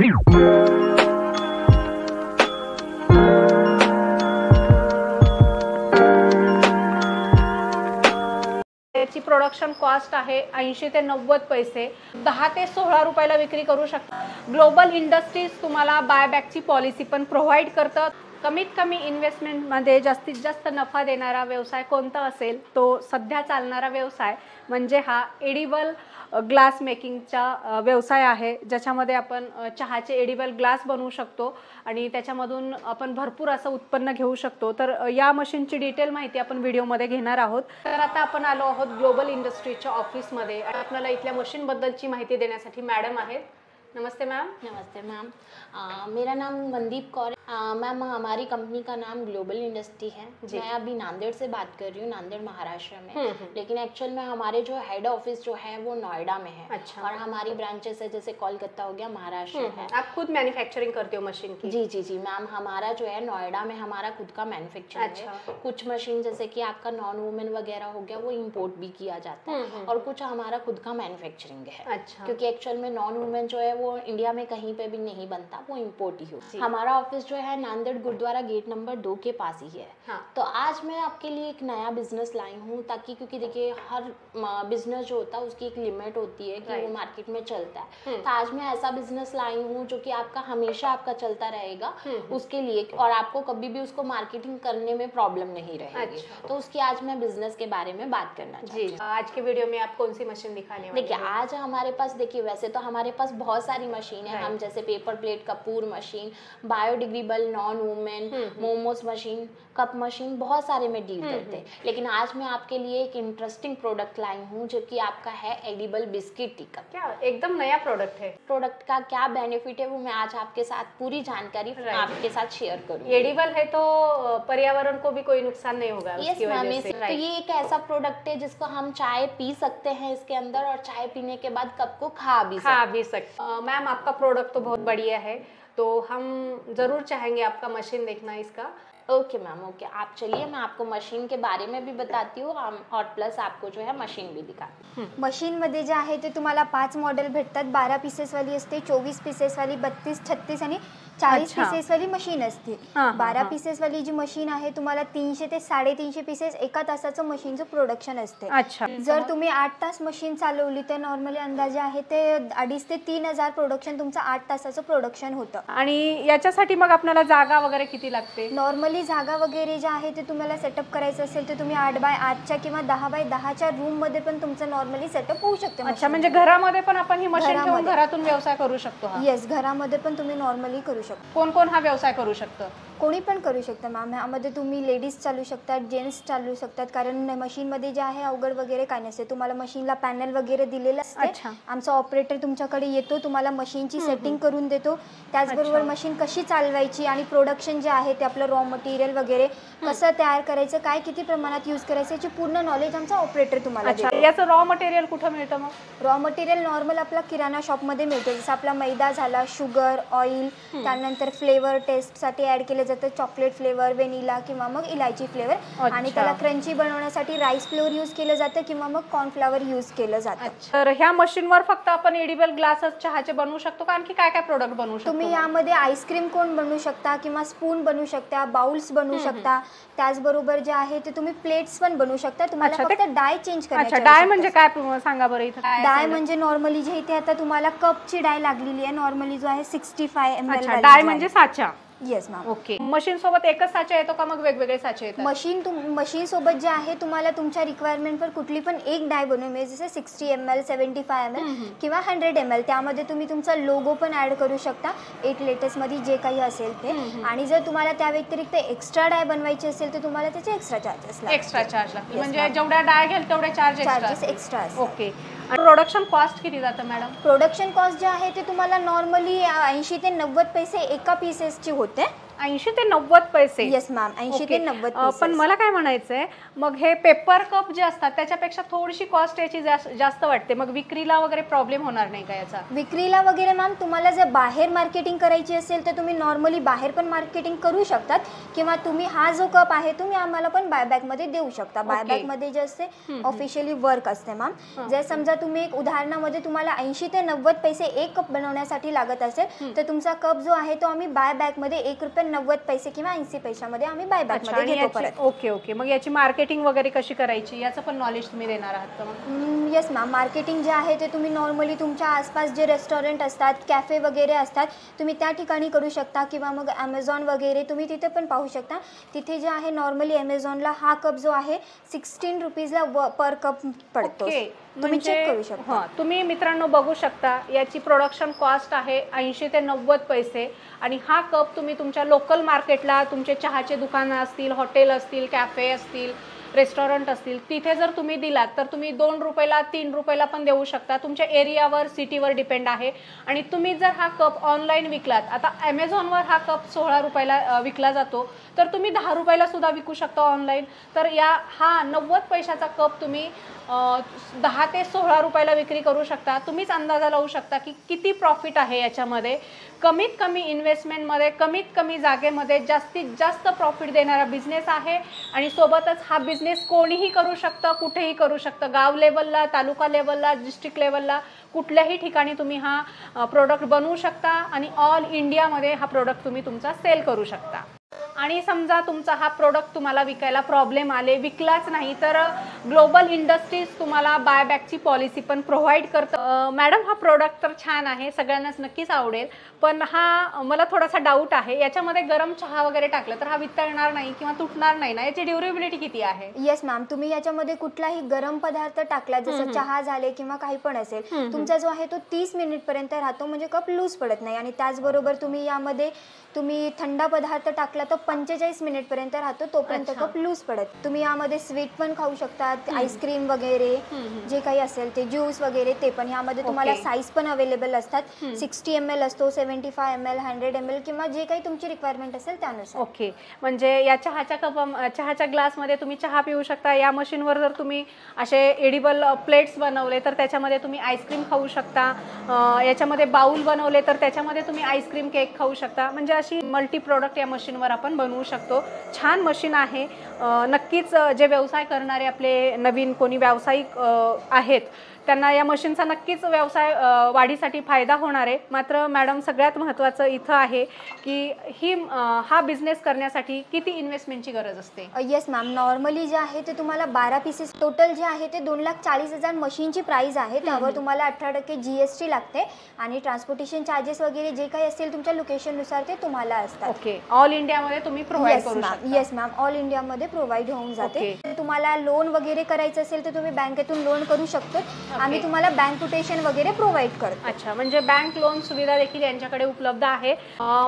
याची production cost आहे 80 ते 90 पैसे, 10 ते 16 रुपयाला विक्री करू शकता। ग्लोबल इंडस्ट्रीज तुम्हाला बायबॅकची पॉलिसी पण प्रोव्हाइड करतात। कमीत कमी इन्व्हेस्टमेंटमध्ये जास्तीत जास्त नफा देणारा व्यवसाय कोणता असेल तो सध्या चालणारा व्यवसाय म्हणजे हा एडिबल ग्लास मेकिंगचा व्यवसाय आहे, ज्याच्यामध्ये आपण चहाचे एडिबल ग्लास बनवू शकतो आणि त्याच्यामधून आपण भरपूर असं उत्पन्न घेऊ शकतो। तर या मशीनची डिटेल माहिती आपण व्हिडिओमध्ये घेणार आहोत। तर आता आपण आलो आहोत ग्लोबल इंडस्ट्रीजच्या ऑफिसमध्ये आणि आपल्याला इथल्या मशीनबद्दलची माहिती देण्यासाठी मॅडम आहेत। नमस्ते मैम। नमस्ते मैम, मेरा नाम मनदीप कौर। मैम हमारी कंपनी का नाम ग्लोबल इंडस्ट्री है। मैं अभी नांदेड़ से बात कर रही हूँ, नांदेड़ महाराष्ट्र में। लेकिन एक्चुअल में हमारे जो हेड ऑफिस जो है वो नोएडा में है। अच्छा। और हमारी ब्रांचेस है जैसे कोलकाता हो गया, महाराष्ट्र है। आप खुद मैन्युफैक्चरिंग करते हो मशीन की? जी जी जी मैम, हमारा जो है नोएडा में हमारा खुद का मैन्युफैक्चरिंग है। कुछ मशीन जैसे कि आपका नॉन वुमेन वगैरह हो गया वो इम्पोर्ट भी किया जाता है, और कुछ हमारा खुद का मैन्युफैक्चरिंग है। अच्छा। क्योंकि एक्चुअल में नॉन वुमेन जो है वो इंडिया में कहीं पे भी नहीं बनता, वो इम्पोर्ट ही हो। हमारा ऑफिस जो है नांदेड़ गुरुद्वारा गेट नंबर 2 के पास ही है। हाँ। तो आज मैं आपके लिए एक नया बिजनेस लाई हूँ, ताकि क्योंकि देखिए हर बिजनेस जो होता है उसकी एक लिमिट होती है कि वो मार्केट में चलता है। तो आज मैं ऐसा बिजनेस लाई हूँ जो कि आपका हमेशा आपका चलता रहेगा उसके लिए, और आपको कभी भी उसको मार्केटिंग करने में प्रॉब्लम नहीं रहेगी। अच्छा। तो उसकी आज मैं बिजनेस के बारे में बात करना चाहती हूँ। आज के वीडियो में आप कौन सी मशीन दिखाने वाले हैं? देखिए आज हमारे पास, देखिए वैसे तो हमारे पास बहुत सारी मशीन है। हम जैसे paper plate Kapoor machine, biodegradable non women, momos machine, cup machine, बहुत सारे में डील करते हैं। लेकिन आज मैं आपके लिए एक इंटरेस्टिंग प्रोडक्ट लाई हूँ जो कि आपका है एडिबल बिस्किट टी कप। क्या एकदम नया प्रोडक्ट है? प्रोडक्ट का क्या बेनिफिट है वो मैं आज आपके साथ पूरी जानकारी आपके साथ शेयर करूँगी। एडिबल है तो पर्यावरण को भी कोई नुकसान नहीं होगा उसकी वजह से? तो ये एक ऐसा प्रोडक्ट है जिसको हम चाय पी सकते हैं इसके अंदर, और चाय पीने के बाद कप को खा भी सकते। मैम आपका प्रोडक्ट तो बहुत बढ़िया है, तो हम जरूर चाहेंगे आपका मशीन देखना इसका। Okay ma'am, okay. आप चलिए मैं आपको मशीन के बारे में भी बताती हूँ, और प्लस आपको जो है मशीन भी दिखाती हूँ। मशीनमध्ये जे आहे ते तुम्हाला 5 मॉडेल भेटतात। 12 पीसेसवाली असते, 24 पीसेसवाली, 32, 36 आणि 40 पीसेसवाली मशीन असते। 12 पीसेसवाली जी मशीन आहे तुम्हाला 300 ते 350 पीसेस एका तासाचं मशीनचं प्रोडक्शन असते। अच्छा। जर तुम्ही 8 तास मशीन चालवली तर नॉर्मली अंदाजे आहे ते 2.5 ते 3,000 प्रोडक्शन तुमचं 8 तासाचं प्रोडक्शन होतं। आणि याच्यासाठी मग आपल्याला जागा वगैरे किती लागते? नॉर्मली जागा वगैरे जे आहे ते तुम्हाला सेटअप करायचं असेल तर तुम्ही 8x8च्या किंवा 10x10च्या रूम मध्ये पण तुमचं नॉर्मली सेटअप होऊ शकते। अच्छा, म्हणजे घरामध्ये पण आपण ही मशीन ठेवून घरातून व्यवसाय करू शकतो? येस, घरामध्ये पण तुम्ही नॉर्मली करू शकता। कोण कोण हा व्यवसाय करू शकतं? कोणी पण करू शकता मॅम। ह्यामध्ये तुम्ही लेडीज चालू शकतात, जेंट्स चालू शकतात, कारण मशीनमध्ये जे आहे अवघड वगैरे काय नसते। तुम्हाला मशीनला पॅनल वगैरे दिलेलं असते। आमचा ऑपरेटर तुमच्याकडे येतो, तुम्हाला मशीनची सेटिंग करून देतो। त्याचबरोबर मशीन कशी चालवायची आणि प्रोडक्शन जे आहे ते आपलं रॉ मटेरियल वगैरे कसं तयार करायचं, काय किती प्रमाणात यूज करायचं याची पूर्ण नॉलेज आमचा ऑपरेटर तुम्हाला देतो। याचं रॉ मटेरियल कुठं मिळतं मग? रॉ मटेरियल नॉर्मल आपला किराणा शॉपमध्ये मिळते। जसं आपला मैदा झाला, शुगर, ऑइल, त्यानंतर फ्लेवर टेस्टसाठी ॲड केले जातं चॉकलेट फ्लेवर, व्हॅनिला किंवा मग इलायची फ्लेवर, आणि त्याला क्रंची बनवण्यासाठी राईस फ्लोअर यूज केलं जातं किंवा मग कॉर्नफ्लॉवर यूज केलं जातं। तर ह्या मशीनवर फक्त आपण एडिबल ग्लासेस चहाचे बनवू शकतो का आणखी काय काय प्रोडक्ट बनवू शकतो? तुम्ही यामध्ये आईस्क्रीम कोन बनवू शकता किंवा स्पून बनवू शकता, बाउल्स बनवू शकता, त्याचबरोबर जे आहे ते तुम्ही प्लेट्स पण बनवू शकता। तुम्हाला फक्त डाय चेंज करायची। अच्छा, डाय म्हणजे काय सांगा बरं इथं? डाय म्हणजे नॉर्मली जे इथे आता तुम्हाला कपची डाय लागलेली आहे, नॉर्मली जो आहे 65 ml डाय म्हणजे साचा। Yes ma'am. ओके। मशीन सोबत एकच साचा येतो का मग वेगवेगळे साचे येतात? मशीन सोबत जे आहे तुम्हाला तुमच्या रिक्वायरमेंटवर कुठली पण एक डाय बनवून मिळेल, जसे 60 ml, 75 ml किंवा 100 ml। त्यामध्ये तुम्ही तुमचा लोगो पण ॲड करू शकता, 8 लेटेस्टमध्ये जे काही असेल ते। आणि जर तुम्हाला त्या व्यतिरिक्त एक्स्ट्रा डाय बनवायची असेल तर तुम्हाला त्याचे एक्स्ट्रा चार्जेस लागतील। एक्स्ट्रा चार्ज लागतील, म्हणजे जेवढ्या डाय घेल तेवढे charges extra. Okay. Production cost किती जातं मॅडम? प्रोडक्शन कॉस्ट जे आहे ते तुम्हाला नॉर्मली 80 ते 90 पैसे एका पीसेसची होते। 80 ते 90 पैसे. येस मॅम, 80 ते 90 पण मला काय म्हणायचंय, मग हे पेपर कप जे असतात त्याच्यापेक्षा थोडीशी कॉस्ट याची जास्त वाटते, मग विक्रीला वगैरे प्रॉब्लेम होणार नाही का याचा? विक्रीला वगैरे मॅम तुम्हाला जर बाहेर मार्केटिंग करायची असेल तर तुम्ही नॉर्मली बाहेर पण मार्केटिंग करू शकतात, किंवा तुम्ही हा जो कप आहे तुम्ही आम्हाला पण बायबॅकमध्ये देऊ शकता. बायबॅकमध्ये जे असते ऑफिशियली वर्क असते मॅम. जर समजा तुम्ही एक उदाहरणामध्ये तुम्हाला 80 ते 90 पैसे एक कप बनवण्यासाठी लागत असेल तर तुमचा कप जो आहे तो आम्ही बायबॅकमध्ये ₹1.90 किंवा 80 पैशामध्ये आम्ही बायबॅकमध्ये घेतो परत. ओके. मग याची मार्केटिंग वगैरे कशी करायची याचं पण नॉलेज तुम्ही देणार आहात का? येस मॅम, मार्केटिंग जे आहे ते तुम्ही नॉर्मली तुमच्या आसपास जे रेस्टॉरंट असतात, कॅफे वगैरे असतात, तुम्ही त्या ठिकाणी करू शकता, किंवा मग ॲमेझॉन वगैरे तुम्ही तिथे पण पाहू शकता. तिथे जे आहे नॉर्मली ॲमेझॉनला हा कप जो आहे 16 रुपीजला पर कप पडतो. तुम्ही चेक करू शकता. तुम्ही मित्रांनो बघू शकता, याची प्रोडक्शन कॉस्ट आहे 80 ते 90 पैसे, आणि हा कप तुम्ही तुमच्या लोकल मार्केटला, तुमचे चहाचे दुकानं असतील, हॉटेल असतील, कॅफे असतील, रेस्टॉरंट असतील, तिथे जर तुम्ही दिलात तर तुम्ही 2 रुपयाला 3 रुपयाला पण देऊ शकता. तुमच्या एरियावर, सिटीवर डिपेंड आहे. आणि तुम्ही जर हा कप ऑनलाईन विकलात, आता ॲमेझॉनवर हा कप 16 रुपयाला विकला जातो, तर तुम्ही 10 रुपयाला सुद्धा विकू शकता ऑनलाईन. तर हा 90 पैशाचा कप तुम्ही 10 ते 16 रुपयाला विक्री करू शकता. तुम्हीच अंदाजा लावू शकता की किती प्रॉफिट आहे याच्यामध्ये. कमीत कमी इन्व्हेस्टमेंटमध्ये, कमीत कमी जागेमध्ये जास्तीत जास्त प्रॉफिट देणारा बिझनेस आहे. आणि सोबतच हा बिझनेस कोणीही करू शकतं, कुठेही करू शकतं. गाव लेवलला, तालुका लेवलला, डिस्ट्रिक्ट लेवलला, कुठल्याही ठिकाणी तुम्ही हा प्रोडक्ट बनवू शकता आणि ऑल इंडियामध्ये हा प्रोडक्ट तुम्ही तुमचा सेल करू शकता. आणि समजा तुमचा हा प्रोडक्ट तुम्हाला विकायला प्रॉब्लेम आले, विकलाच नाही, तर ग्लोबल इंडस्ट्रीज तुम्हाला बायबॅकची पॉलिसी पण प्रोव्हाइड करतं. मॅडम, हा प्रोडक्ट तर छान आहे, सगळ्यांनाच नक्कीच आवडेल, पण मला थोडासा डाऊट आहे, याच्यामध्ये गरम चहा वगैरे टाकलं तर हा वितळणार नाही किंवा तुटणार नाही ना? याची ड्युरेबिलिटी किती आहे? येस मॅम, तुम्ही याच्यामध्ये कुठलाही गरम पदार्थ टाकला, जसं चहा झाले किंवा काही पण असेल, तुमचा जो आहे तो 30 मिनिटपर्यंत राहतो, म्हणजे कप लूज पडत नाही. आणि त्याचबरोबर तुम्ही थंड पदार्थ टाकला तर 45 मिनिटपर्यंत राहतो, तोपर्यंत कप लूज पडत. तुम्ही यामध्ये स्वीट पण खाऊ शकतात, आईस्क्रीम वगैरे जे काही असेल ते, ज्यूस वगैरे ते पण. यामध्ये तुम्हाला साईज पण अवेलेबल असतात. 60 ml असतो, 75 ml, 100 ml, किंवा जे काही तुमची रिक्वायरमेंट असेल त्यानुसार. ओके. म्हणजे या चहाच्या ग्लासमध्ये तुम्ही चहा पिऊ शकता. या मशीनवर जर तुम्ही असे एडिबल प्लेट्स बनवले तर त्याच्यामध्ये तुम्ही आईस्क्रीम खाऊ शकता. याच्यामध्ये बाउल बनवले तर त्याच्यामध्ये तुम्ही आईस्क्रीम केक खाऊ शकता. म्हणजे अशी मल्टी प्रोडक्ट या मशीनवर आपण बनवू शकतो. छान मशीन आहे. नक्कीच जे व्यवसाय करणारे आपले नवीन कोणी व्यावसायिक आहेत त्यांना या मशीनचा नक्कीच व्यवसाय वाढीसाठी फायदा होणार आहे. मात्र मॅडम, सगळ्यात महत्त्वाचं इथं आहे की हा बिझनेस करण्यासाठी किती इन्व्हेस्टमेंटची गरज असते? येस मॅम, नॉर्मली जे आहे ते तुम्हाला 12 पीसेस टोटल जे आहे ते 2,40,000 मशीनची प्राईस आहे. त्यावर तुम्हाला 18% GST लागते, आणि ट्रान्सपोर्टेशन चार्जेस वगैरे जे काही असतील तुमच्या लोकेशननुसार ते तुम्हाला असतात. ओके. ऑल इंडियामध्ये तुम्ही प्रोव्हाइड करू शकता? येस मॅम, ऑल इंडियामध्ये प्रोव्हाइड होऊन जाते. तुम्हाला लोन वगैरे करायचं असेल तर तुम्ही बँकेतून लोन करू शकतो. आम्ही तुम्हाला बँक कोटेशन वगैरे प्रोव्हाइड करतो. अच्छा, म्हणजे बँक लोन सुविधा देखील यांच्याकडे उपलब्ध आहे.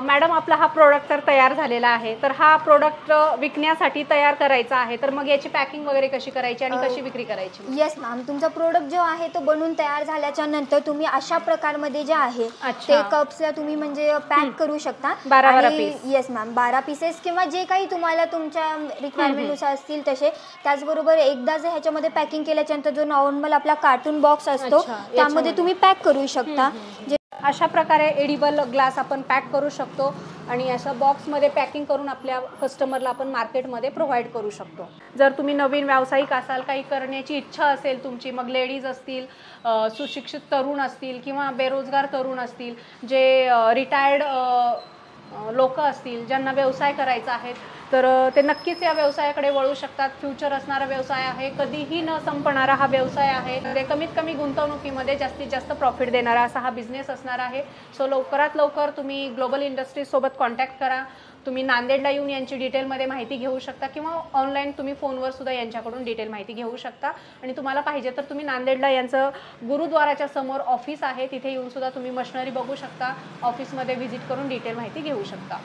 मॅडम, आपला हा प्रोडक्ट तर तयार झालेला आहे, तर हा प्रोडक्ट विकण्यासाठी तयार करायचा आहे, तर मग याची पॅकिंग वगैरे कशी करायची आणि कशी विक्री करायची? येस मॅम, तुमचा प्रोडक्ट जो आहे तो बनवून तयार झाल्याच्या नंतर तुम्ही अशा प्रकारमध्ये जे आहे ते कप्सला तुम्ही म्हणजे पॅक करू शकता. 12 पीस? येस मॅम, 12 पीसेस किंवा जे काही तुम्हाला तुमच्या रिक्वायरमेंटनुसार असतील तसे. त्याचबरोबर एकदा जर ह्याच्यामध्ये पॅकिंग केल्याच्या नंतर जो नॉर्मल आपला कार्टून बॉक्स असतो त्यामध्ये तुम्ही पॅक करू शकता. अशा प्रकारे एडिबल ग्लास आपण पॅक करू शकतो आणि अशा बॉक्समध्ये पॅकिंग करून आपल्या कस्टमरला आपण मार्केटमध्ये प्रोव्हाइड करू शकतो. जर तुम्ही नवीन व्यावसायिक असाल, काही करण्याची इच्छा असेल तुमची, मग लेडीज असतील, सुशिक्षित तरुण असतील किंवा बेरोजगार तरुण असतील, जे रिटायर्ड लोक असतील, ज्यांना व्यवसाय करायचा आहे, तर ते नक्कीच या व्यवसायाकडे वळू शकतात. फ्युचर असणारा व्यवसाय आहे, कधीही न संपणारा हा व्यवसाय आहे. तर कमीत कमी गुंतवणुकीमध्ये जास्तीत जास्त प्रॉफिट देणारा असा हा बिझनेस असणार आहे. सो लवकरात लवकर तुम्ही ग्लोबल इंडस्ट्रीजसोबत कॉन्टॅक्ट करा. तुम्ही नांदेडला येऊन यांची डिटेलमध्ये माहिती घेऊ शकता, किंवा ऑनलाईन तुम्ही फोनवर सुद्धा यांच्याकडून डिटेल माहिती घेऊ शकता. आणि तुम्हाला पाहिजे तर तुम्ही नांदेडला यांचं गुरुद्वाराच्या समोर ऑफिस आहे, तिथे येऊन सुद्धा तुम्ही मशिनरी बघू शकता. ऑफिसमध्ये व्हिजिट करून डिटेल माहिती घेऊ शकता.